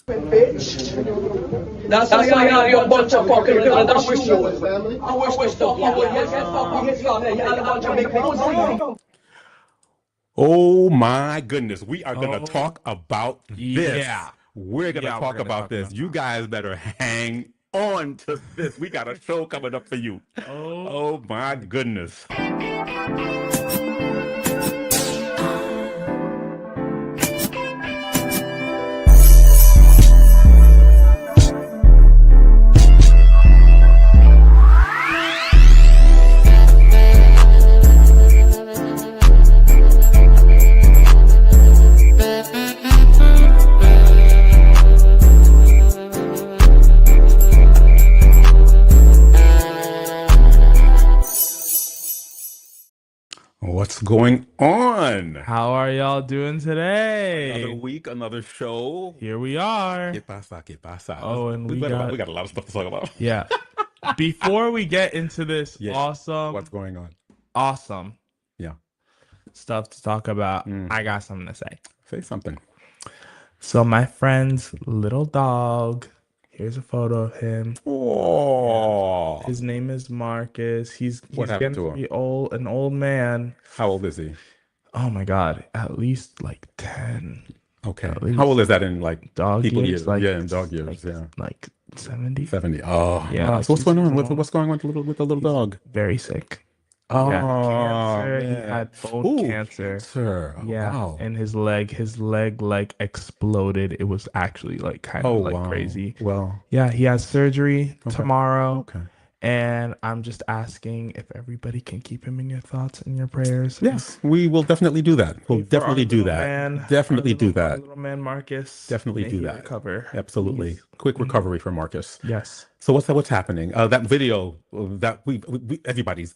Bitch. That's why you're a bunch of fucking criminals. I wish you was. I wish the fuck you would. Yes, fuck we hit family. You're a bunch of big pussy. Oh my goodness. We are going to talk about this. Yeah. We're going to talk about this. You guys better hang on to this. We got a show coming up for you. Oh my goodness. What's going on? How are y'all doing today? Another week, another show. Here we are. ¿Qué pasa? ¿Qué pasa? Oh, and we got a lot of stuff to talk about. Yeah. Before we get into this awesome, what's going on? Awesome. Yeah. Stuff to talk about. I got something to say. Say something. So my friend's little dog. Here's a photo of him. Oh, his name is Marcus. He's what happened to him? Be an old man. How old is he? Oh my God, at least like 10. Okay. How old is that in like dog people years? Like, yeah, in dog years. Like 70. 70. Oh, yeah. So what's going on? What's going on with the little dog? Very sick. Oh, cancer. Yeah. He had bone cancer. Sir. Oh, yeah. Wow. And his leg like exploded. It was actually like kind of like crazy. Well, yeah, he has surgery tomorrow. Okay. And I'm just asking if everybody can keep him in your thoughts and your prayers. Yes, we will definitely do that. We'll definitely do that. Definitely do that. Little man Marcus. Definitely do that. Recover. Absolutely. Please. Quick recovery for Marcus. Yes. So what's happening? That video that we everybody's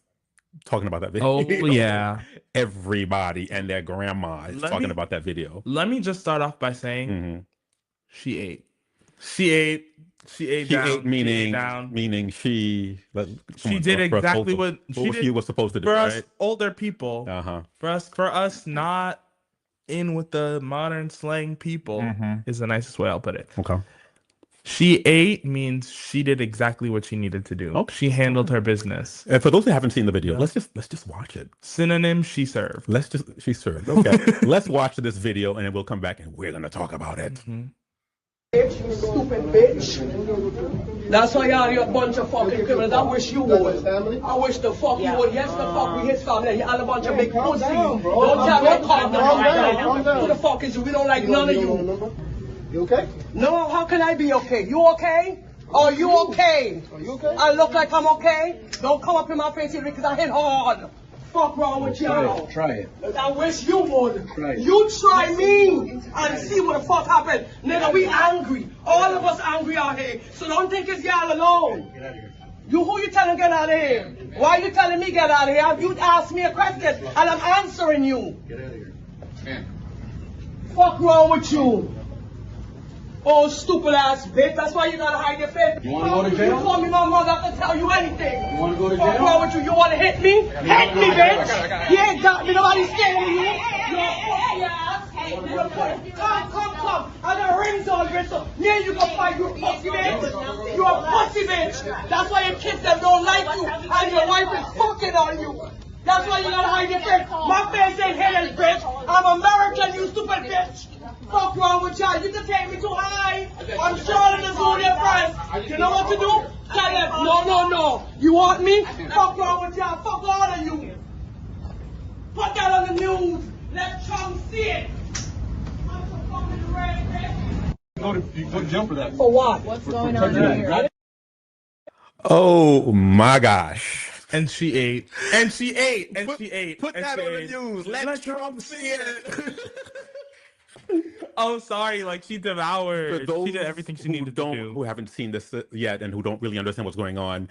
talking about that video. Oh yeah. Everybody and their grandma is talking about that video. Let me just start off by saying she ate. She ate meaning she did exactly what she was supposed to do. For right? us older people, for us not in with the modern slang people is the nicest way I'll put it. Okay. She ate means she did exactly what she needed to do. Okay. She handled her business. And for those who haven't seen the video, let's just watch it. Synonym: she served. She served. Okay. Let's watch this video and then we'll come back and we're gonna talk about it. Bitch, you stupid bitch. That's why you're a bunch of fucking criminals. I wish you would. I wish the fuck you would. Yes, the fuck we his family. You're a bunch of big pussy. Don't tell me calm down. Who the fuck is you? We don't like none of you. You okay? No, how can I be okay? You okay? Are you okay? Are you okay? I look like I'm okay? Don't come up in my face here because I hit hard. Fuck wrong with you? Try it. I wish you would. Try it. You try me and see what the fuck happened. Nigga, we angry. All of us angry out here. So don't think it's y'all alone. Get out of here. Who you telling get out of here? Why you telling me get out of here? You asked me a question and I'm answering you. Get out of here. Man. Fuck wrong with you? Oh, stupid ass bitch. That's why you gotta hide your face. You wanna go to jail? You told me my mother to tell you anything. You wanna go to jail? Fuck wrong with you? You wanna hit me? Hit me, bitch. You ain't got me. Nobody's scared of you. You're a pussy ass. Come. I got rings on, bitch. So yeah, you can fight. You pussy bitch. You a pussy bitch. That's why your kids them don't like you and your wife is fucking on you. That's why you gotta hide your face. My face ain't hidden, bitch. I'm American, you stupid bitch. Fuck wrong with y'all? You can take me too high. I'm sure this all your friends. You know what to do? Tell them, no. You want me? Fuck wrong with y'all? Fuck all of you. Put that on the news. Let Trump see it. I'm so fucking ready, You go to jail for that. for what? What's going on here? Oh my gosh. And she ate. And she ate. Put that on the news. Let Trump see it. Oh, sorry. Like she devoured. She did everything she needed to do. Who haven't seen this yet and who don't really understand what's going on,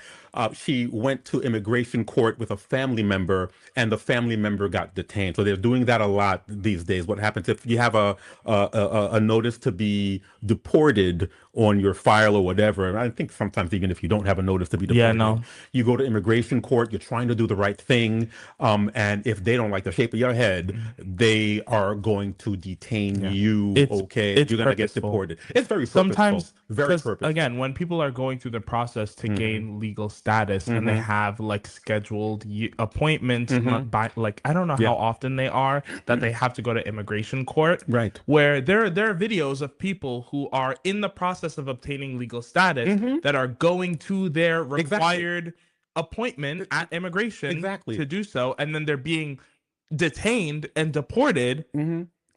she went to immigration court with a family member, and the family member got detained. So they're doing that a lot these days. What happens if you have a notice to be deported on your file or whatever? And I think sometimes even if you don't have a notice to be deported, you go to immigration court. You're trying to do the right thing, and if they don't like the shape of your head, they are going to detain you okay, you're going to get deported. It's very purposeful. Sometimes, very purposeful. Again, when people are going through the process to gain legal status and they have like scheduled appointments, by like I don't know how often they are that they have to go to immigration court, right? Where there are videos of people who are in the process of obtaining legal status that are going to their required appointment at immigration to do so, and then they're being detained and deported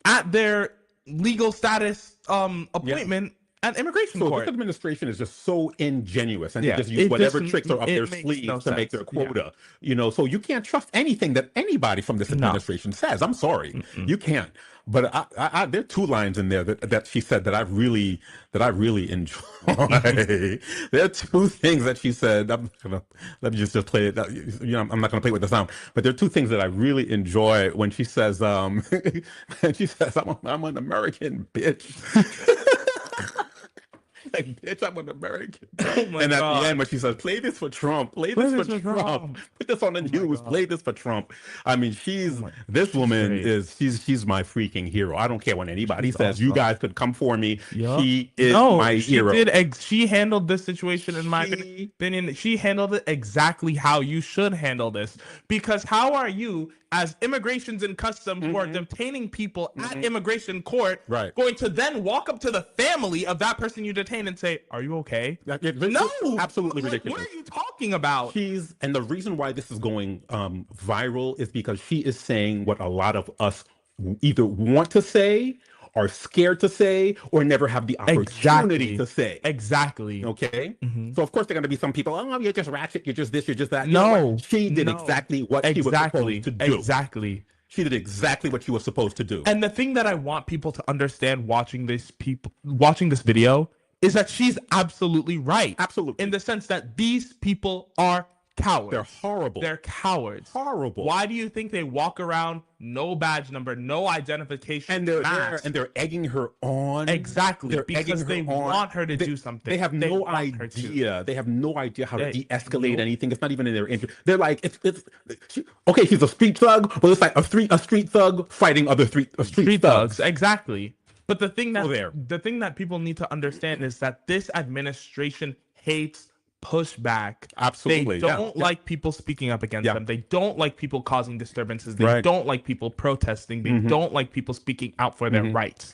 at their legal status appointment at immigration court. This administration is just so ingenuous, and they just use whatever tricks are up their sleeves to make their quota. You know, so you can't trust anything that anybody from this administration says. I'm sorry, you can't. But there are two lines in there that she said that I really enjoy. There are two things that she said. Let me just play it. You know, I'm not going to play with the sound. But there are two things that I really enjoy when she says, "I'm an American bitch." Like, bitch, I'm an American. And at the end, when she says, play this for Trump, play this for Trump, put this on the news, play this for Trump. I mean, she's my freaking hero. I don't care what anybody says. Awesome. You guys could come for me. She is my hero. She handled this situation, in my opinion. She handled it exactly how you should handle this. Because how are you, as immigrations and customs who are detaining people at immigration court, going to then walk up to the family of that person you detained and say, are you okay? No, absolutely ridiculous. What are you talking about? And the reason why this is going viral is because she is saying what a lot of us either want to say, are scared to say, or never have the opportunity to say. Exactly. Okay? So, of course, there are going to be some people, oh, you're just ratchet, you're just this, you're just that. No. She did exactly what she was supposed to do. Exactly. She did exactly what she was supposed to do. And the thing that I want people to understand watching this video is that she's absolutely right. Absolutely. In the sense that these people are cowards. They're horrible. They're cowards. Horrible. Why do you think they walk around, no badge number, no identification, and they're egging her on? Exactly, because they want her to do something. They have no idea. They have no idea how to de-escalate anything. It's not even in their interest. They're like, okay, she's a street thug, but it's like a street thug fighting other street thugs. Exactly. But the thing that people need to understand is that this administration hates pushback. Absolutely. They don't like people speaking up against them. They don't like people causing disturbances. They don't like people protesting. They don't like people speaking out for their rights.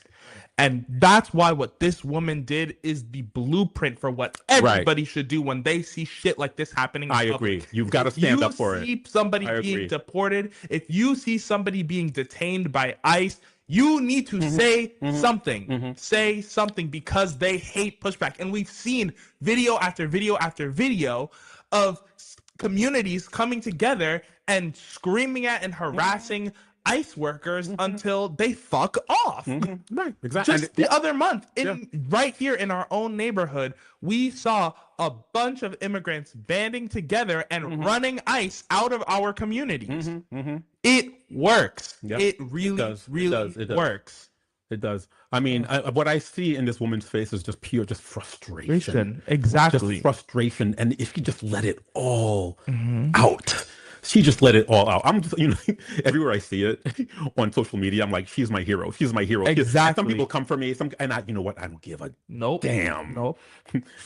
And that's why what this woman did is the blueprint for what everybody should do when they see shit like this happening. I agree. You've got to stand up for it. If you see somebody being deported, if you see somebody being detained by ICE, you need to say something. Say something, because they hate pushback. And we've seen video after video after video of communities coming together and screaming at and harassing ICE workers until they fuck off. Right, exactly. Just the other month, right here in our own neighborhood, we saw a bunch of immigrants banding together and running ICE out of our communities. It works. It really works. It does. I mean, what I see in this woman's face is just pure frustration. Exactly. Just frustration. And if you just let it all out. She just let it all out. I'm just, everywhere I see it on social media, I'm like, she's my hero. She's my hero. Exactly. Some people come for me, you know what? I don't give a damn. Nope.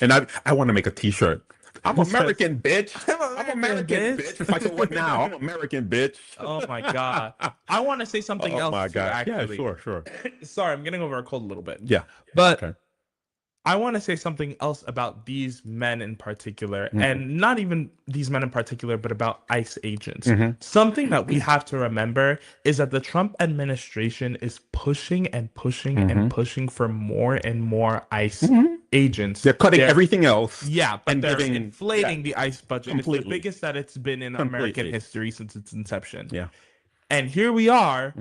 And I want to make a T-shirt. I'm American, bitch. I'm American, bitch. It's like, so what now? I'm American, bitch. Oh my God. I want to say something else. Oh my God. Actually. Yeah, sure. Sorry, I'm getting over a cold a little bit. Yeah. But I want to say something else about these men in particular, and not even these men in particular, but about ICE agents. Something that we have to remember is that the Trump administration is pushing and pushing and pushing for more and more ICE agents. They're cutting everything else. Yeah, but they're inflating the ICE budget. Completely. It's the biggest that it's been in American history since its inception. Yeah. And here we are.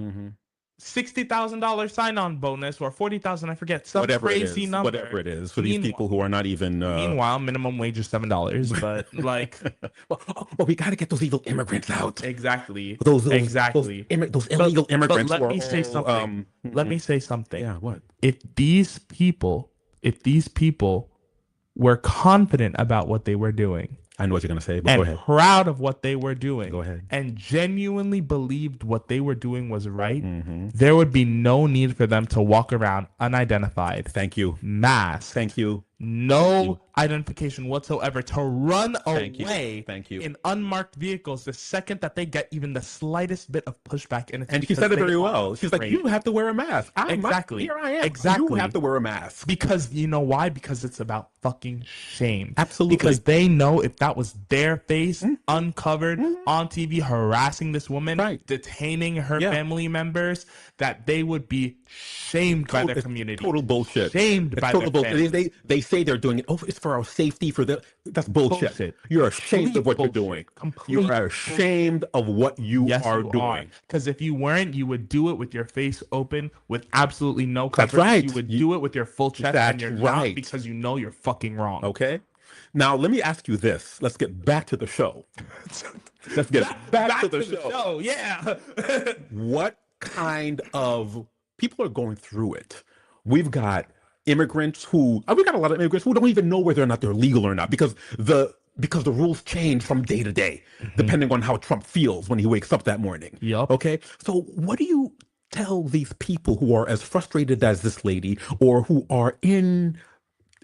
$60,000 sign-on bonus or $40,000, I forget, some crazy number. Whatever it is for these people who are not even. Meanwhile, minimum wage is $7, but like, well, we got to get those illegal immigrants out. Exactly. Those illegal immigrants. But let me say something. Let me say something. Yeah. What? If these people were confident about what they were doing, I know what you're going to say, but and go ahead. proud of what they were doing, Go ahead. and genuinely believed what they were doing was right, Mm-hmm. there would be no need for them to walk around unidentified. Thank you. Masked. Thank you. No identification whatsoever to run away Thank you. in unmarked vehicles the second that they get even the slightest bit of pushback. And she said it very well. She's like, you have to wear a mask. Exactly. Here I am. Exactly. You have to wear a mask. Because you know why? Because it's about fucking shame. Absolutely. Because they know if that was their face uncovered on TV harassing this woman, detaining her family members, that they would be shamed by their community. Total bullshit. Shamed by their family. They say they're doing it. Oh, it's for our safety. That's bullshit. You're ashamed of what you're doing. You are ashamed of what you are doing. Because if you weren't, you would do it with your face open, with absolutely no coverage. That's right. You would do it with your full chest, and you're not, because you know you're fucking wrong. Okay. Now let me ask you this. Let's get back to the show. Let's get back to the show. Yeah. What kind of people are going through it? We've got immigrants we got a lot of immigrants who don't even know whether or not they're legal or not, because the rules change from day to day, depending on how Trump feels when he wakes up that morning. Yep. Okay. So what do you tell these people who are as frustrated as this lady, or who are in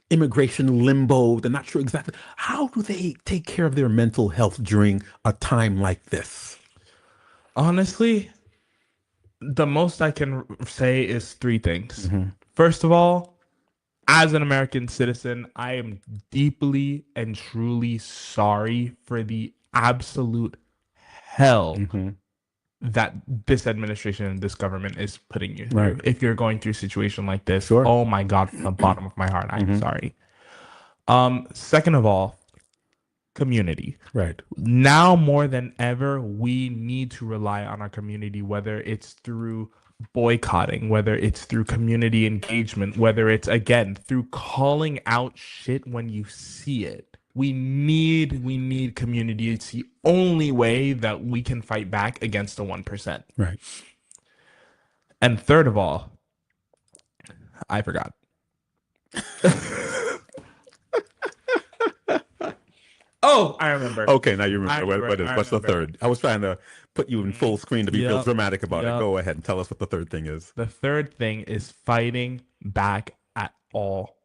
immigration limbo? They're not sure exactly. How do they take care of their mental health during a time like this? Honestly, the most I can say is three things. First of all, as an American citizen, I am deeply and truly sorry for the absolute hell that this administration and this government is putting you through. Right. If you're going through a situation like this, Sure. oh my God, from the bottom of my heart, I'm sorry. Second of all, community. Right. Now more than ever, we need to rely on our community, whether it's through boycotting, whether it's through community engagement, whether it's, again, through calling out shit when you see it. We need community. It's the only way that we can fight back against the 1%. Right. And third of all, I forgot. Oh, I remember. Okay, now you remember. What's the third? I was trying to put you in full screen to be real dramatic about it. Go ahead and tell us what the third thing is. The third thing is fighting back at all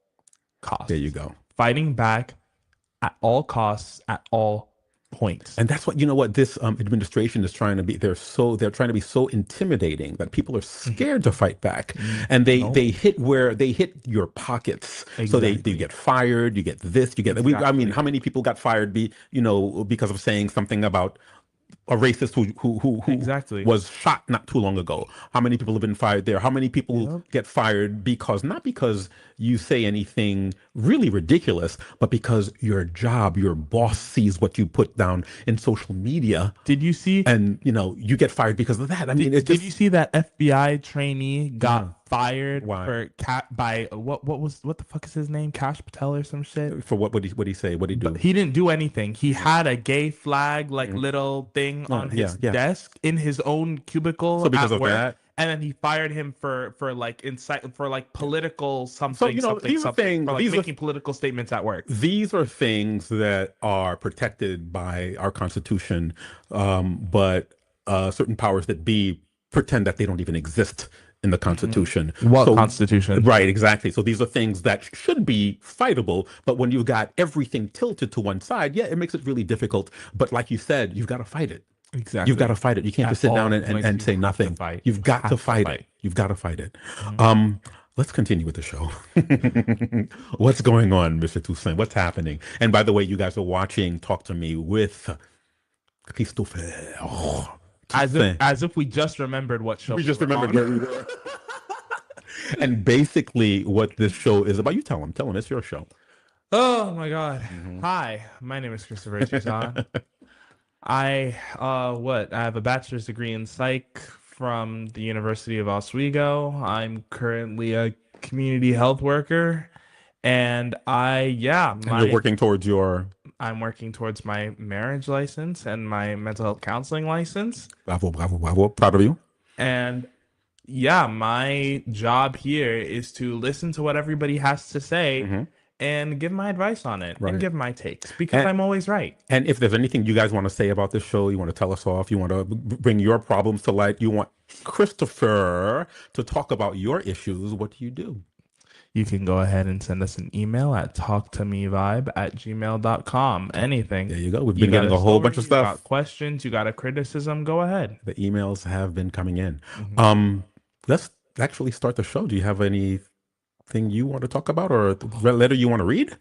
costs. There you go. Fighting back at all costs, at all points. And that's what this administration is trying to be. They're trying to be so intimidating that people are scared to fight back, and they hit your pockets. Exactly. So they get fired. You get this. You get. I mean, how many people got fired because of saying something about a racist who was shot not too long ago? How many people have been fired there? How many people get fired not because you say anything really ridiculous, but because your boss sees what you put down in social media? Did you see? And you get fired because of that. I mean, did you see that FBI trainee got fired Why? by what the fuck is his name? Cash Patel or some shit? For what would he say? What did he do? He didn't do anything. He had a gay flag little thing on his desk in his own cubicle. So because at of work, that, and then he fired him for political something. So these are things. For making political statements at work. These are things that are protected by our Constitution, but certain powers that be pretend that they don't even exist in the Constitution. What Constitution? Right, exactly. So these are things that should be fightable, but when you've got everything tilted to one side, it makes it really difficult. But like you said, you've got to fight it. Exactly. You've got to fight it. You can't just sit down and say nothing. You've got to fight it. You've got to fight it. Let's continue with the show. What's going on, Mr. Toussaint? What's happening? And by the way, you guys are watching Talk to Me with Christopher. As if we just remembered what show we just remembered where we were. And basically what this show is about. You tell them it's your show. Oh my God. Hi, my name is Christopher Toussaint. I have a bachelor's degree in psych from the University of Oswego. I'm currently a community health worker, and you're working towards I'm working towards my marriage license and my mental health counseling license. Bravo. Proud of you. And my job here is to listen to what everybody has to say and give my advice on it Right. and give my takes because I'm always right. And if there's anything you guys want to say about this show, you want to tell us off, you want to bring your problems to light, you want Christopher to talk about your issues, what do you do? You can go ahead and send us an email at talktomevibe@gmail.com. Anything. There you go. We've been getting a whole bunch of stuff. You got questions, you got a criticism, go ahead. The emails have been coming in. Let's actually start the show. Do you have anything you want to talk about or a letter you want to read?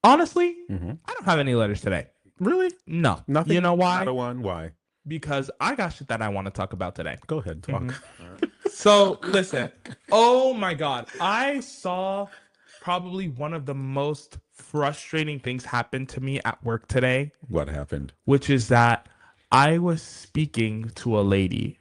Honestly, I don't have any letters today. Really? No. Nothing? You know why? Not a one. Why? Because I got shit that I want to talk about today. Go ahead. Talk. So, listen. Oh, my God. I saw probably one of the most frustrating things happen to me at work today. What happened? Which is that I was speaking to a lady.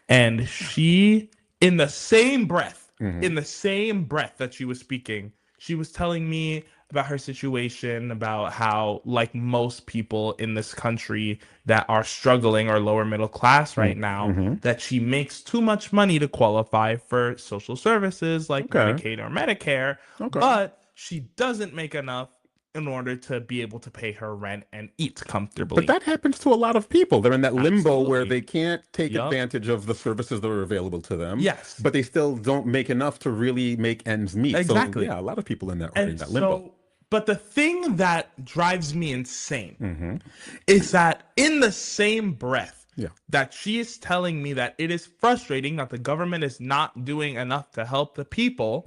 And she, in the same breath that she was speaking, she was telling me about her situation, about how, like most people in this country that are struggling or lower middle class right now, that she makes too much money to qualify for social services like Medicaid or Medicare, but she doesn't make enough in order to be able to pay her rent and eat comfortably. But that happens to a lot of people. They're in that limbo where they can't take advantage of the services that are available to them. Yes. But they still don't make enough to really make ends meet. Exactly. So, yeah, a lot of people in that are in that limbo. But the thing that drives me insane is that in the same breath that she is telling me that it is frustrating that the government is not doing enough to help the people,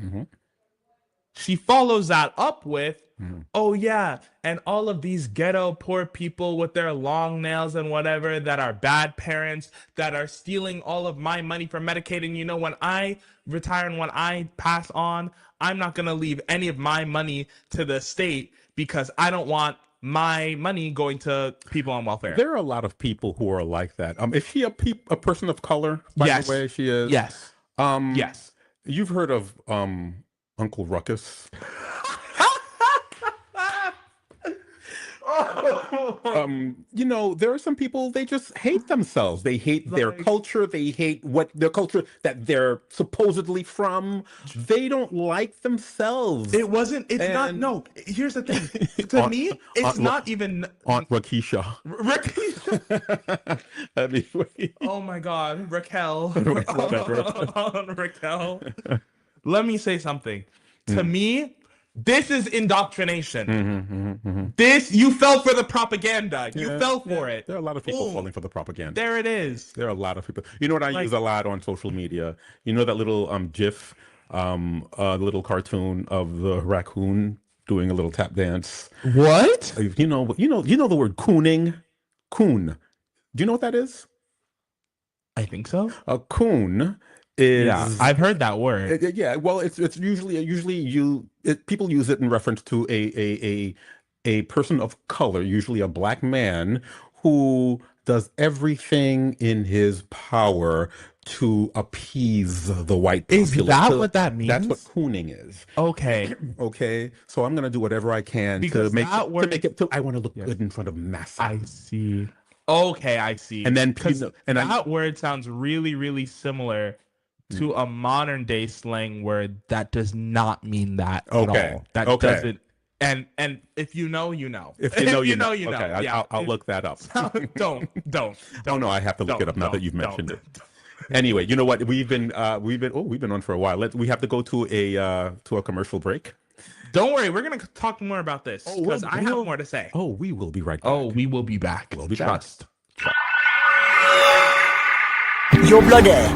she follows that up with, oh yeah, and all of these ghetto poor people with their long nails and whatever that are bad parents that are stealing all of my money from Medicaid. And you know, when I retire and when I pass on, I'm not going to leave any of my money to the state because I don't want my money going to people on welfare. There are a lot of people who are like that. Is she a person of color, by the way? She is? Yes. Yes. You've heard of Uncle Ruckus? You know, there are some people, they just hate themselves. They hate their culture. They hate what their culture that they're supposedly from. They don't like themselves. Here's the thing. To me, it's not even Aunt Rakisha. Oh my God, Raquel. Raquel. Let me say something. To me, this is indoctrination. You fell for the propaganda. You fell for it. There are a lot of people falling for the propaganda. There it is. There are a lot of people. You know what I use a lot on social media? You know that little GIF, little cartoon of the raccoon doing a little tap dance. What? You know the word cooning? Coon. Do you know what that is? I think so. A coon is, I've heard that word. Well, it's usually people use it in reference to a person of color, usually a black man, who does everything in his power to appease the white populace. Is that what that means? That's what cooning is. Okay. Okay. So I'm gonna do whatever I can to make it. I want to look good in front of masses. I see. Okay, I see. And then that word sounds really, really similar to a modern day slang word that does not mean that at all. That doesn't. And if you know, you know. If you know, you know. You know. Okay, I'll look that up. Don't. Oh no, I have to look it up now that you've mentioned it. Anyway, you know what? We've been on for a while. We have to go to a commercial break. Don't worry, we're gonna talk more about this because I have more to say. Oh, we will be right back. Oh, we will be back. We'll be Trust. Yo, brother.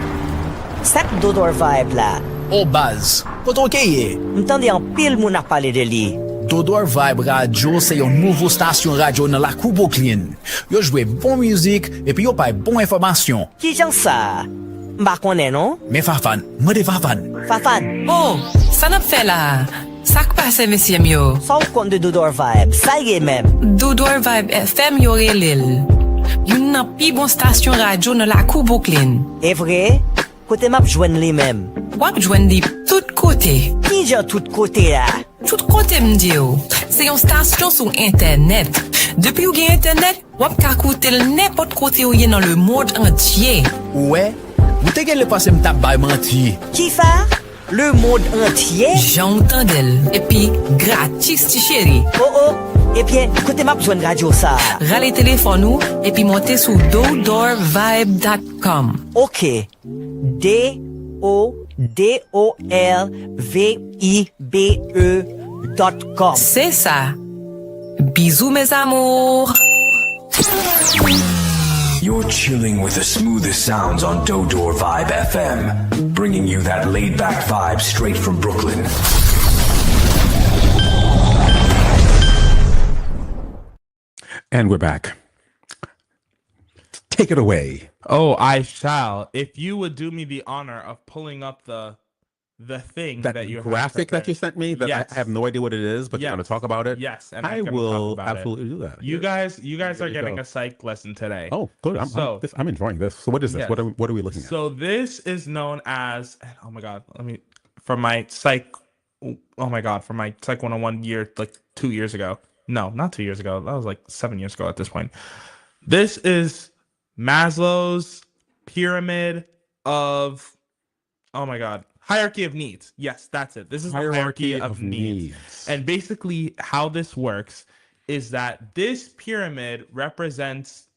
Sak Dodor vibe la. O baz, koto keye? M'tande an pil moun a pale de li. Dodor Vibe Radio se yon nouvo stasyon radio nan la Brooklyn. Yo jwe bon müzik epi yo pay bon informasyon. Ki jan sa? Mba konen, non? Men Fafan, mwen de Fafan. Fafan. Oh, sa nap fe la? Sak pase, mesye myo? Sa ou kon de Dodor Vibe, sa ye men. Dodor Vibe FM yo relil. Yon nan pi bon stasyon radio nan la Brooklyn. E vre? Kote map jwen li men. Wap jwen di tout kote. Ki jan tout kote la? Tout kote mdi yo. Se yon stasyon sou internet. Depi ou gen internet, wap ka koute l nepot kote ou ye nan le monde entier. Ouwe, ou te gen le pase mtap bay manti. Ki fa? Le monde entier? J'entends d'elle. Et puis, gratis, ti chéri. Oh, eh bien, écoutez ma besoin de radio ça. Rale téléphone ou, et puis montez sur dodorvibe.com. OK. DODORVIBE.com. C'est ça. Bisous, mes amours. You're chilling with the smoothest sounds on Dodor Vibe FM, bringing you that laid-back vibe straight from Brooklyn. And we're back. Take it away. Oh, I shall. If you would do me the honor of pulling up the thing that you graphic that you sent me that yes. I have no idea what it is, but you're going to talk about it. Yes, and I will absolutely do that. You guys are getting a psych lesson today. Oh, good. I'm enjoying this. So what is this? Yes. What are we looking at? So this is known as, oh my god, for my psych 101 year, like 2 years ago. No, not 2 years ago. That was like 7 years ago at this point. This is Maslow's pyramid of, oh my god, hierarchy of needs. Yes, that's it. This is the hierarchy of needs. And basically how this works is that this pyramid represents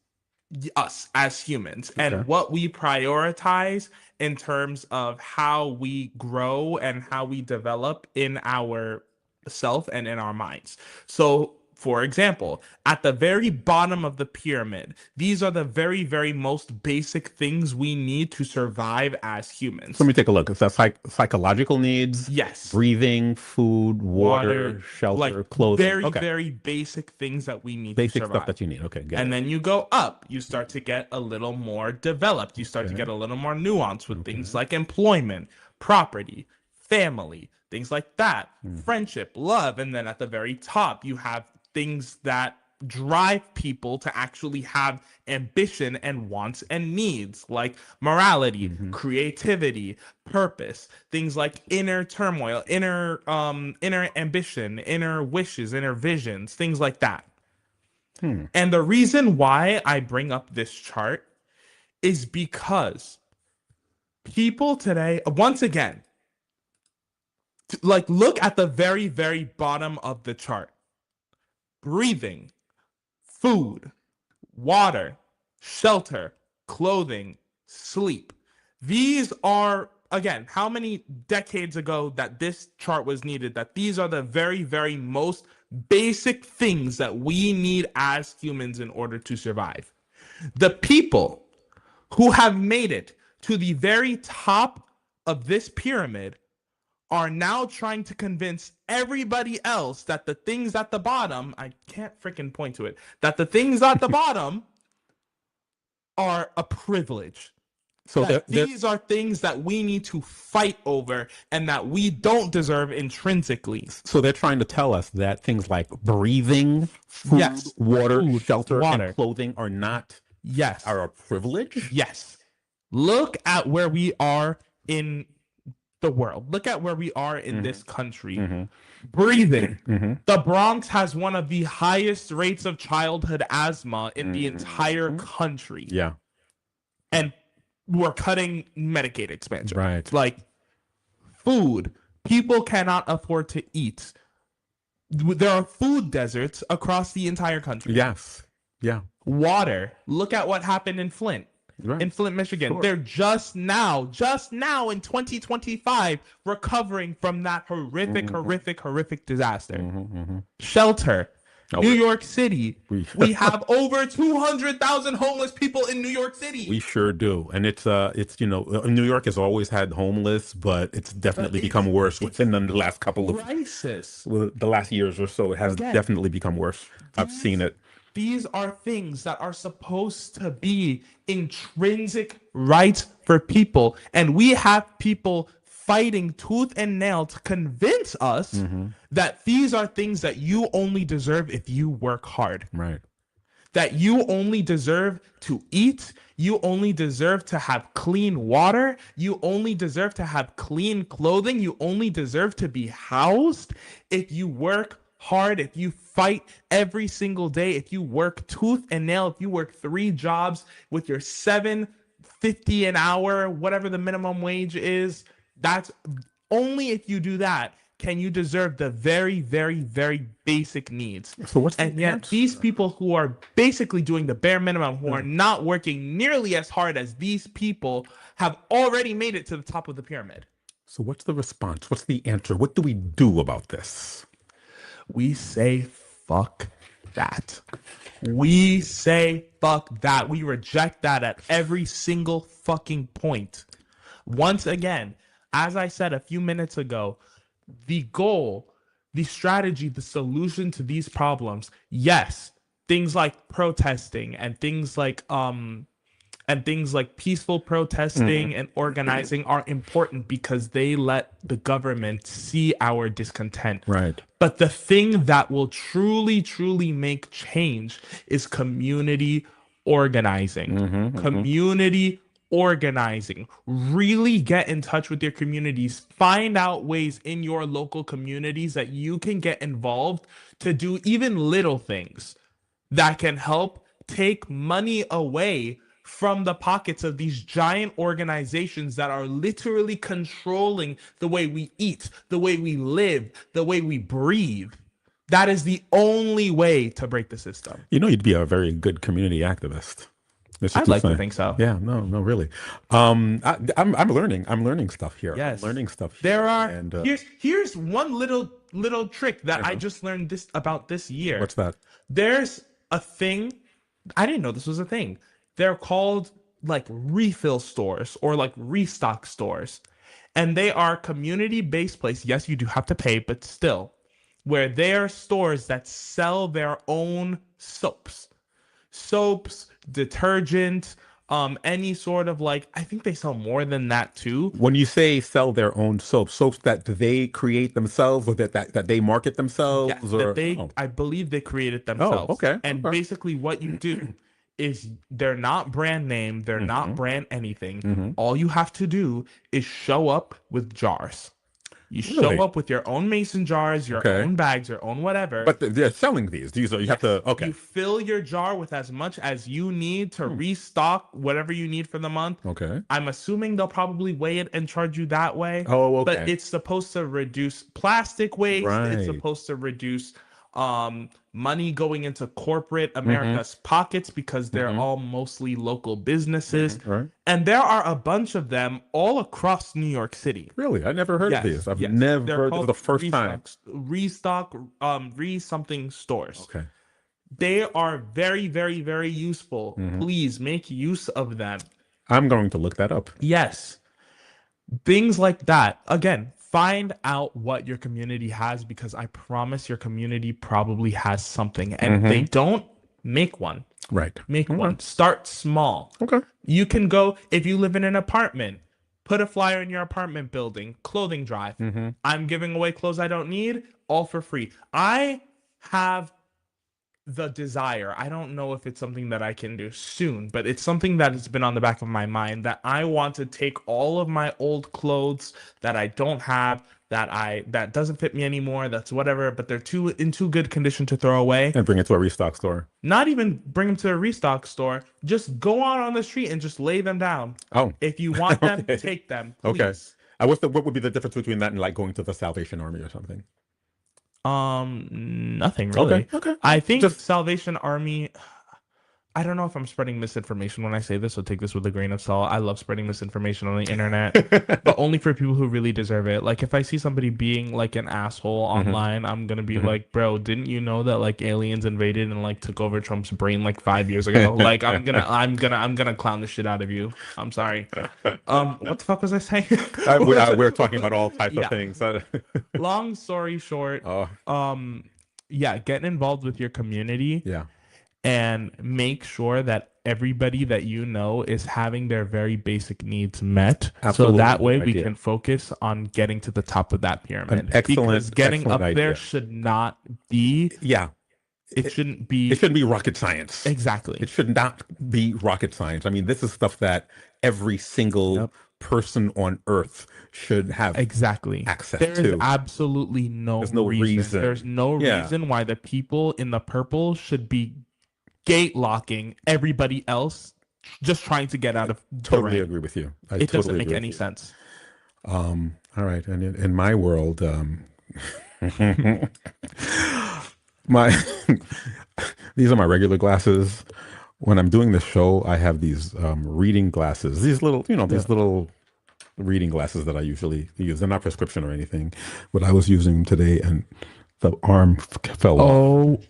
us as humans and what we prioritize in terms of how we grow and how we develop in our self and in our minds. So, for example, at the very bottom of the pyramid, these are the very, very most basic things we need to survive as humans. Let me take a look. Is that psychological needs? Yes. Breathing, food, water, shelter, like clothing. Very, very basic things that we need basic to survive. Stuff that you need. Okay, good. And then you go up. You start to get a little more developed. You start to get a little more nuance with things like employment, property, family, things like that, friendship, love. And then at the very top, you have things that drive people to actually have ambition and wants and needs, like morality, creativity, purpose, things like inner turmoil, inner ambition, inner wishes, inner visions, things like that. And the reason why I bring up this chart is because people today, once again, like look at the very, very bottom of the chart. Breathing, food, water, shelter, clothing, sleep. These are, again, how many decades ago that this chart was needed, that these are the very, very most basic things that we need as humans in order to survive. The people who have made it to the very top of this pyramid are now trying to convince everybody else that the things at the bottom, I can't freaking point to it, that the things at the bottom are a privilege. So these are things that we need to fight over and that we don't deserve intrinsically. So they're trying to tell us that things like breathing, food, water, shelter, and clothing are not are a privilege? Yes. Look at where we are in the world. Look at where we are in this country. Breathing. The Bronx has one of the highest rates of childhood asthma in the entire country. Yeah. And we're cutting Medicaid expansion. Right. Like food. People cannot afford to eat. There are food deserts across the entire country. Yes. Yeah. Water. Look at what happened in Flint. Right. In Flint, Michigan. Sure. They're just now in 2025 recovering from that horrific disaster. Shelter. New York City. We have over 200,000 homeless people in New York City. We sure do. And it's New York has always had homeless, but it's definitely become worse within the last couple of crisis. The last years or so. It has definitely become worse. I've seen it. These are things that are supposed to be intrinsic rights for people. And we have people fighting tooth and nail to convince us that these are things that you only deserve if you work hard. Right. That you only deserve to eat. You only deserve to have clean water. You only deserve to have clean clothing. You only deserve to be housed if you work hard, if you fight every single day, if you work tooth and nail, if you work 3 jobs with your $7.50 an hour, whatever the minimum wage is. That's only if you do that can you deserve the very, very, very basic needs. So what's the and yet answer? these people who are basically doing the bare minimum, who are not working nearly as hard as these people, have already made it to the top of the pyramid. So what's the response? What's the answer? What do we do about this? We say fuck that. We say fuck that. We reject that at every single fucking point. Once again, as I said a few minutes ago, the goal, the strategy, the solution to these problems, yes, things like protesting and things like peaceful protesting and organizing are important because they let the government see our discontent. Right. But the thing that will truly, truly make change is community organizing. Community organizing. Really get in touch with your communities. Find out ways in your local communities that you can get involved to do even little things that can help take money away from the pockets of these giant organizations that are literally controlling the way we eat, the way we live, the way we breathe. That is the only way to break the system. You know, you'd be a very good community activist. I'd like to think so. Yeah, no, really. I'm learning stuff here. Yes. I'm learning stuff here. There are And, here's one little trick that I just learned this year. what's that? There's a thing, I didn't know this was a thing. They're called like refill stores or like restock stores. And they are community-based place. Yes, you do have to pay, but still, where they are stores that sell their own soaps, detergent, any sort of like, I think they sell more than that too. When you say sell their own soaps that they create themselves or that they market themselves? Yes, or I believe they created themselves. okay. And Okay. basically what you do is they're not brand name, they're not brand anything. All you have to do is show up with jars. You Really? show up with your own mason jars, your own bags, your own whatever. But they're selling these. These are, you have to, okay. You fill your jar with as much as you need to restock whatever you need for the month. Okay. I'm assuming they'll probably weigh it and charge you that way. Oh, okay. But it's supposed to reduce plastic waste. Right. It's supposed to reduce money going into corporate America's pockets because they're all mostly local businesses. Right. And there are a bunch of them all across New York City. Really? I never heard of these. I've never, this is the first time. Restock, re-something stores. Okay. They are very, very, very useful. Please make use of them. I'm going to look that up. Yes. Things like that. Again, find out what your community has because I promise your community probably has something. And they don't, make one. Right. Make one. Start small. Okay. You can go, if you live in an apartment, put a flyer in your apartment building, clothing drive. I'm giving away clothes I don't need, all for free. I have the desire. I don't know if it's something that I can do soon, but it's something that has been on the back of my mind that I want to take all of my old clothes that I don't have, that doesn't fit me anymore, that's whatever, but they're in too good condition to throw away. And bring it to a restock store. Not even bring them to a restock store. Just go out on the street and just lay them down. Oh. If you want them, take them, please. Okay. What would be the difference between that and like going to the Salvation Army or something? Nothing really. Okay. I think Salvation Army, I don't know if I'm spreading misinformation when I say this, so take this with a grain of salt. I love spreading misinformation on the internet, but only for people who really deserve it. Like if I see somebody being like an asshole online, I'm gonna be like, bro, didn't you know that like aliens invaded and like took over Trump's brain like 5 years ago? Like I'm gonna clown the shit out of you. I'm sorry. What the fuck was I saying? We're talking about all types of things. Long story short, getting involved with your community. Yeah. And make sure that everybody that you know is having their very basic needs met. Absolutely. So that way we can focus on getting to the top of that pyramid. Because getting up there should not be... Yeah. It shouldn't be... It shouldn't be rocket science. Exactly. It should not be rocket science. I mean, this is stuff that every single person on Earth should have access to. There is absolutely no reason. There's no reason why the people in the purple should be gate locking everybody else just trying to get out of totally agree with you. It doesn't make any sense. All right. And in my world, my these are my regular glasses. When I'm doing the show, I have these reading glasses. These little, these little reading glasses that I usually use. They're not prescription or anything, but I was using them today, and the arm fell off.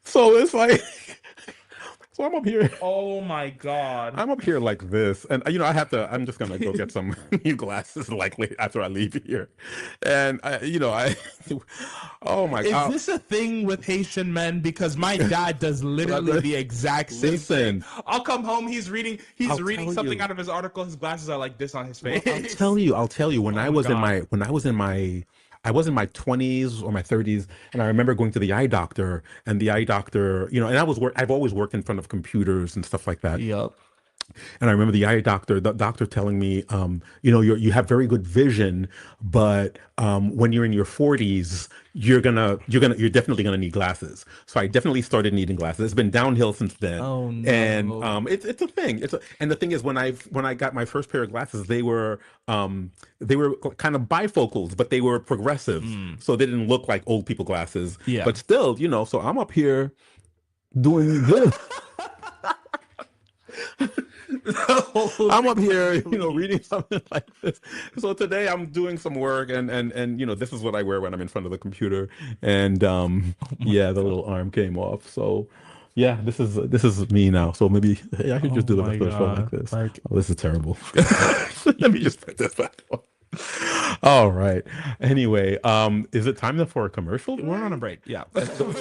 So it's like, so I'm up here. Oh my God. I'm up here like this, and I'm just gonna go get some new glasses likely after I leave here, and oh my God. Is this a thing with Haitian men? Because my dad does literally the exact same thing. I'll come home, he's reading something out of his article, his glasses are like this on his face. I'll tell you, when I was in my 20s or my 30s, and I remember going to the eye doctor, and the eye doctor, and I've always worked in front of computers and stuff like that. Yep. And I remember the doctor telling me, you have very good vision, but when you're in your 40s, you're definitely gonna need glasses. So I definitely started needing glasses. It's been downhill since then. Oh no. And it's a thing. And the thing is, when I got my first pair of glasses, they were kind of bifocals, but they were progressive, so they didn't look like old people glasses. Yeah. But still, so I'm up here doing this. I'm up here, reading something like this. So today I'm doing some work, and this is what I wear when I'm in front of the computer. And the little arm came off. So yeah, this is me now. So maybe I should just do the rest of the show like this. This is terrible. Let me just put this back on. All right. Anyway, is it time for a commercial? We're on a break. Yeah. Let's go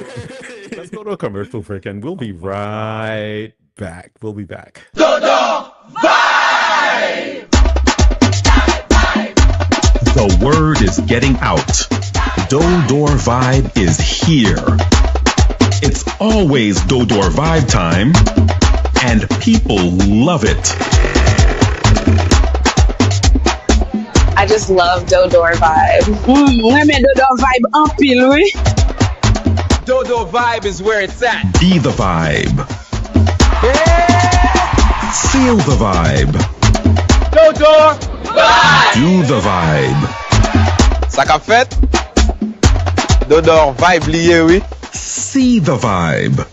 to a commercial break, and we'll be right back. We'll be back. The word is getting out. Dodor Vibe is here. It's always Dodor Vibe time, and people love it. I just love Dodor Vibe. Dodor Vibe en pile, oui. Dodor Vibe is where it's at. Be the vibe. Feel the vibe. Dodor Vibe. Do the vibe. Ça qu'a fait? Dodor Vibe lié, oui. See the vibe.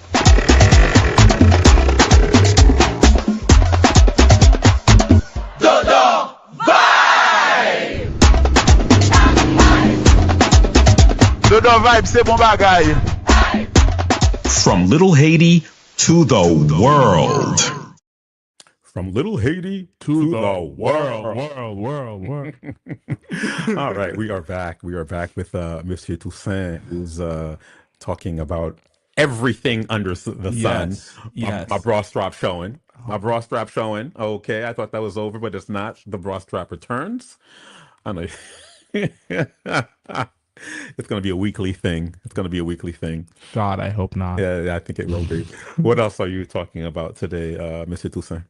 Dodor Vibe. Dodor Vibe, c'est bon bagay. From Little Haiti to the world. From Little Haiti to the world. All right, we are back. We are back with Monsieur Toussaint, who's talking about everything under the sun. Yes. My bra strap showing. My bra strap showing. Okay, I thought that was over, but it's not. The bra strap returns. I know. It's going to be a weekly thing. God, I hope not. Yeah, I think it will be. What else are you talking about today, Mr. Toussaint?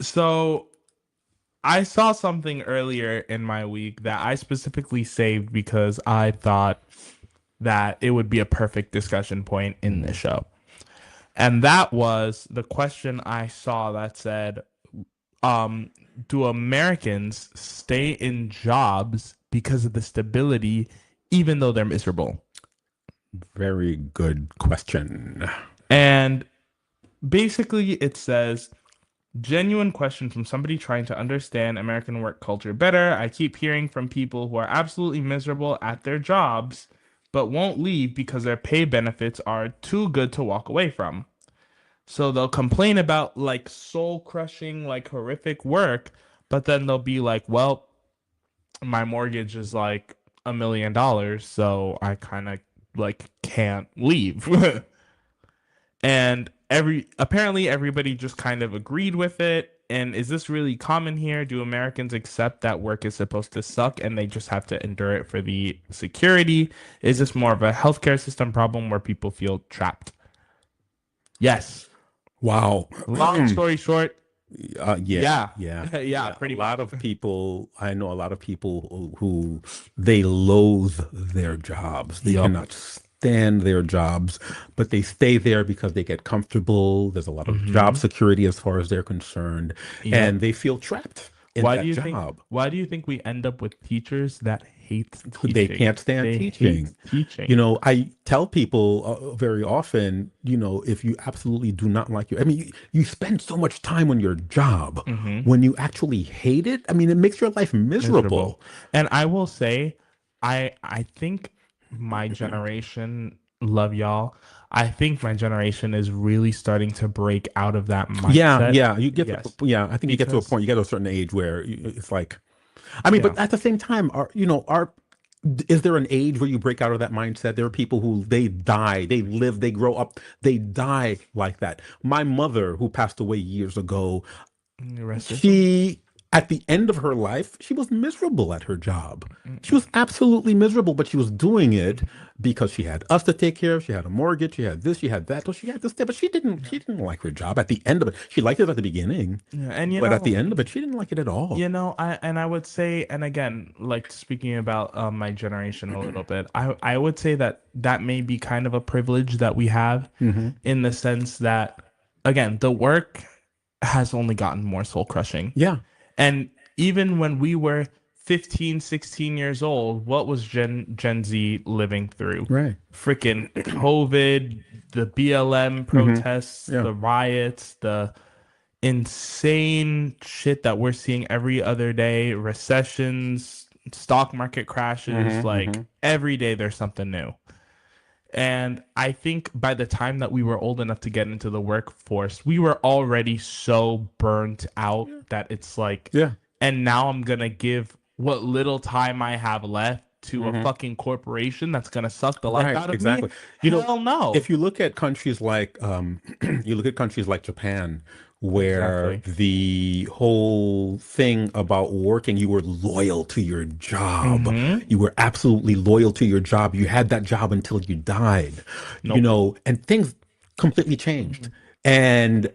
So I saw something earlier in my week that I specifically saved because I thought that it would be a perfect discussion point in this show. And that was the question I saw that said, do Americans stay in jobs because of the stability, even though they're miserable? Very good question. And basically it says, genuine question from somebody trying to understand American work culture better. I keep hearing from people who are absolutely miserable at their jobs, but won't leave because their pay benefits are too good to walk away from. So they'll complain about like soul crushing, like horrific work, but then they'll be like, well, my mortgage is like $1 million, so I kind of like can't leave. And apparently everybody just kind of agreed with it. And is this really common here? Do Americans accept that work is supposed to suck and they just have to endure it for the security? Is this more of a healthcare system problem where people feel trapped? Yes. Wow. Long story short. Yeah. Pretty much. I know a lot of people who they loathe their jobs. They cannot stand their jobs, but they stay there because they get comfortable. There's a lot of job security as far as they're concerned, and they feel trapped in that job. Why do you think we end up with teachers that hate teaching? They can't stand teaching. You know, I tell people very often, you know, if you absolutely do not like you spend so much time on your job. When you actually hate it, I mean, it makes your life miserable. And I will say, I think my generation, love y'all, I think my generation is really starting to break out of that mindset. Yeah. You get, I think you get to a point, you get to a certain age where it's like, I mean, but at the same time, is there an age where you break out of that mindset? There are people who they live, they grow up, they die like that. My mother, who passed away years ago, she, at the end of her life, she was miserable at her job. She was absolutely miserable, but she was doing it because she had us to take care of. She had a mortgage. She had this. She had that. So she had this, but she didn't like her job at the end of it. She liked it at the beginning, but at the end of it, she didn't like it at all. You know, I would say, and again, like speaking about my generation a little bit, I would say that may be kind of a privilege that we have in the sense that, again, the work has only gotten more soul crushing. Yeah. And even when we were 15, 16 years old, what was Gen Z living through? Right. Freaking COVID, the BLM protests, the riots, the insane shit that we're seeing every other day, recessions, stock market crashes, every day there's something new. And I think by the time that we were old enough to get into the workforce, we were already so burnt out that it's like, and now I'm going to give what little time I have left to a fucking corporation that's going to suck the life out of me. Hell no. If you look at countries like, Japan, where the whole thing about working, you were loyal to your job. You were absolutely loyal to your job. You had that job until you died, you know, and things completely changed. And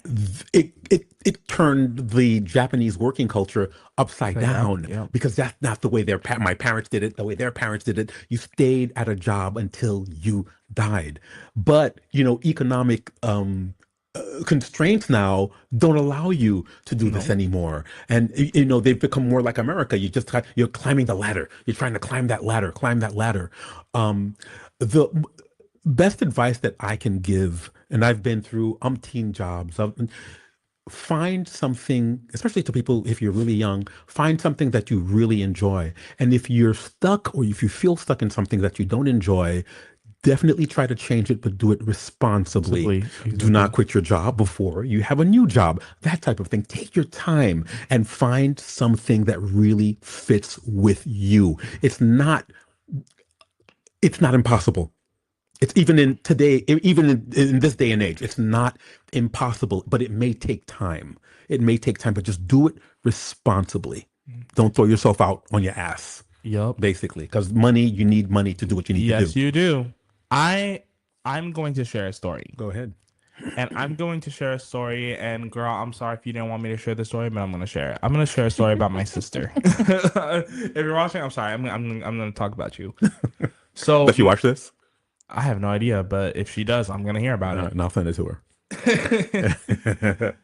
it turned the Japanese working culture upside down because that's not the way my parents did it, the way their parents did it. You stayed at a job until you died. But, you know, economic constraints now don't allow you to do this anymore. And, you know, they've become more like America. You're climbing the ladder. You're trying to climb that ladder. The best advice that I can give, and I've been through umpteen jobs, find something, especially to people, if you're really young, find something that you really enjoy. And if you're stuck or if you feel stuck in something that you don't enjoy, definitely try to change it, but do it responsibly. Do not quit your job before you have a new job. That type of thing. Take your time and find something that really fits with you. It's not impossible. It's even in this day and age, it's not impossible, but it may take time. But just do it responsibly. Don't throw yourself out on your ass. Basically, because you need money to do what you need to do. Yes, you do. I'm going to share a story. Go ahead. And I'm going to share a story. And girl, I'm sorry if you didn't want me to share the story, but I'm going to share it. I'm going to share a story about my sister. If you're watching, I'm sorry. I'm going to talk about you. So, does she watch this? I have no idea, but if she does, I'm going to hear about it. And I'll send it to her.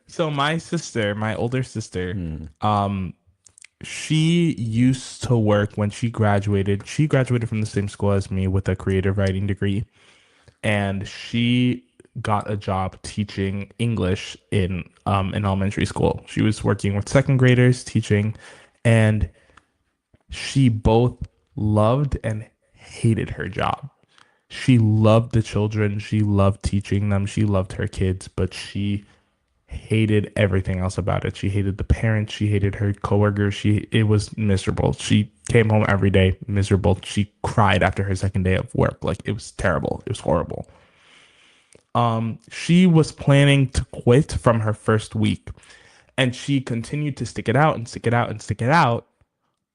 So my older sister, she used to work when she graduated. She graduated from the same school as me with a creative writing degree. And she got a job teaching English in an elementary school. She was working with second graders teaching, and she both loved and hated her job. She loved the children. She loved teaching them. She loved her kids, but she hated everything else about it. She hated the parents. She hated her coworkers. It was miserable. She came home every day miserable. She cried after her second day of work. Like, it was terrible. It was horrible. She was planning to quit from her first week, and she continued to stick it out and stick it out and stick it out,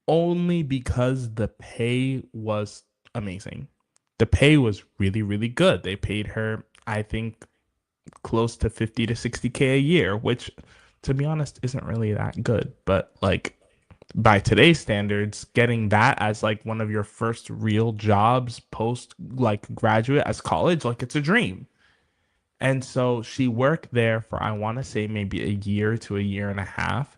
only because the pay was amazing. The pay was really, really good. They paid her, I think, close to 50 to 60K a year, which, to be honest, isn't really that good. But, like, by today's standards, getting that as like one of your first real jobs post like graduate as college, like it's a dream. And so she worked there for, I want to say, maybe a year to a year and a half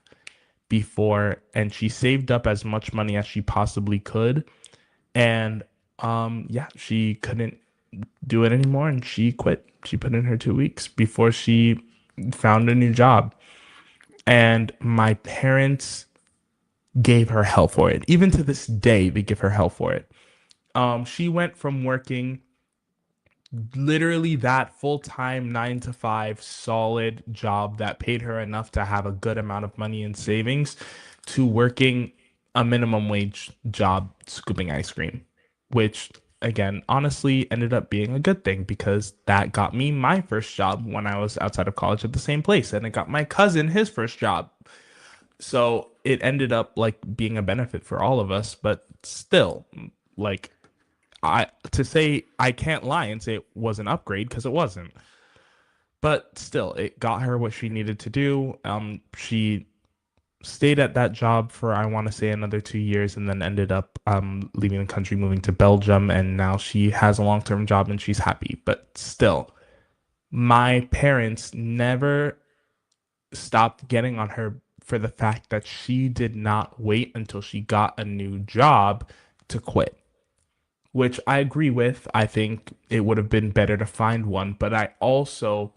before, and she saved up as much money as she possibly could. And yeah, she couldn't do it anymore and she quit. She put in her 2 weeks before she found a new job. And my parents gave her hell for it. Even to this day, they give her hell for it. She went from working literally that full-time 9 to 5 solid job that paid her enough to have a good amount of money in savings to working a minimum wage job scooping ice cream, which again, honestly ended up being a good thing because that got me my first job when I was outside of college at the same place, and it got my cousin his first job. So it ended up like being a benefit for all of us, but still, like, I can't lie and say it was an upgrade because it wasn't. But still, it got her what she needed to do. She stayed at that job for, I want to say, another 2 years, and then ended up leaving the country, moving to Belgium, and now she has a long-term job and she's happy. But still, my parents never stopped getting on her for the fact that she did not wait until she got a new job to quit, which I agree with. I think it would have been better to find one, but I also